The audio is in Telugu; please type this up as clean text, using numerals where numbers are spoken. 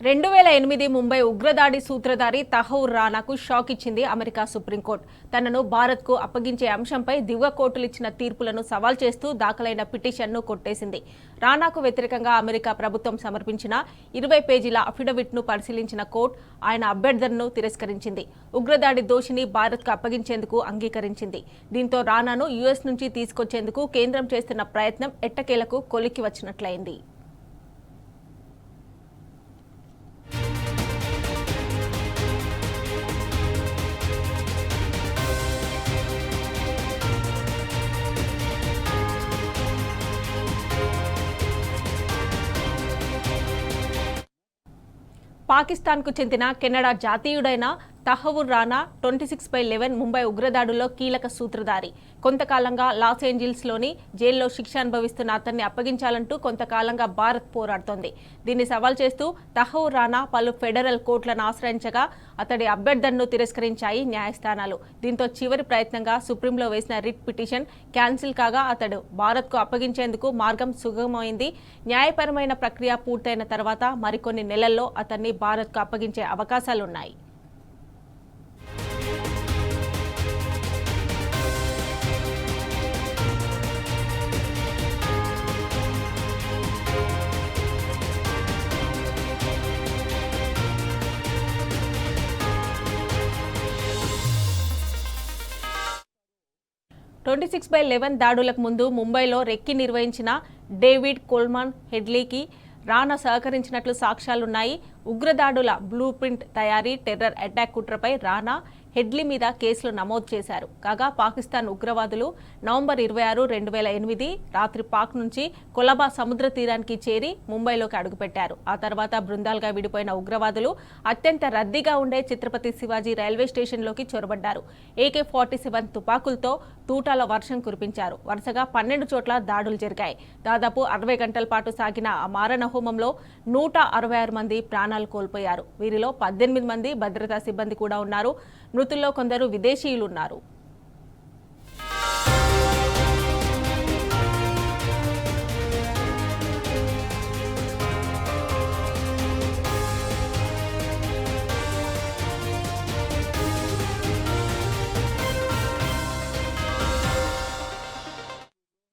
2008 ముంబై ఉగ్రదాడి సూత్రధారి తహౌర్ రానాకు షాక్ ఇచ్చింది అమెరికా సుప్రీంకోర్టు. తనను భారత్కు అప్పగించే అంశంపై దిగువ కోర్టులు ఇచ్చిన తీర్పులను సవాల్ చేస్తూ దాఖలైన పిటిషన్ను కొట్టేసింది. రానాకు వ్యతిరేకంగా అమెరికా ప్రభుత్వం సమర్పించిన 20 పేజీల అఫిడవిట్ను పరిశీలించిన కోర్టు ఆయన అభ్యర్థనను తిరస్కరించింది. ఉగ్రదాడి దోషిని భారత్కు అప్పగించేందుకు అంగీకరించింది. దీంతో రానాను యుఎస్ నుంచి తీసుకొచ్చేందుకు కేంద్రం చేస్తున్న ప్రయత్నం ఎట్టకేలకు కొలిక్కి వచ్చినట్లయింది. పాకిస్తాన్కు చెందిన కెనడా జాతీయుడైన తహవుర్ రానా 26/11 ముంబై ఉగ్రదాడుల్లో కీలక సూత్రధారి. కొంతకాలంగా లాస్ ఏంజిల్స్లోని జైల్లో శిక్ష అనుభవిస్తున్న అతన్ని అప్పగించాలంటూ కొంతకాలంగా భారత్ పోరాడుతోంది. దీన్ని సవాల్ చేస్తూ తహవుర్ రానా పలు ఫెడరల్ కోర్టులను ఆశ్రయించగా అతడి అభ్యర్థనను తిరస్కరించాయి న్యాయస్థానాలు. దీంతో చివరి ప్రయత్నంగా సుప్రీంలో వేసిన రిట్ పిటిషన్ క్యాన్సిల్ కాగా అతడు భారత్కు అప్పగించేందుకు మార్గం సుగమమైంది. న్యాయపరమైన ప్రక్రియ పూర్తయిన తర్వాత మరికొన్ని నెలల్లో అతన్ని భారత్కు అప్పగించే అవకాశాలున్నాయి. దాడులకు ముందు ముంబైలో రెక్కి నిర్వహించిన డేవిడ్ కోల్మాన్ హెడ్లీకి రానా సహకరించినట్లు సాక్ష్యాలున్నాయి. ఉగ్రదాడుల బ్లూ ప్రింట్ తయారీ, టెర్రర్ అటాక్ కుట్రపై రానా, హెడ్లీ మీద కేసులు నమోదు చేశారు. కాగా పాకిస్తాన్ ఉగ్రవాదులు నవంబర్ 26, 2008 రాత్రి పాక్ నుంచి కొలబా సముద్ర తీరానికి చేరి ముంబైలోకి అడుగుపెట్టారు. ఆ తర్వాత బృందాలుగా విడిపోయిన ఉగ్రవాదులు అత్యంత రద్దీగా ఉండే ఛత్రపతి శివాజీ రైల్వే స్టేషన్లోకి చొరబడ్డారు. AK-47 తుపాకులతో తూటాల వర్షం కురిపించారు. వరుసగా 12 చోట్ల దాడులు జరిగాయి. దాదాపు 60 గంటల పాటు సాగిన ఆ మారణ హోమంలో 166 మంది ప్రాణాలు కోల్పోయారు. వీరిలో 18 మంది భద్రతా సిబ్బంది కూడా ఉన్నారు. మృతుల్లో కొందరు విదేశీయులున్నారు.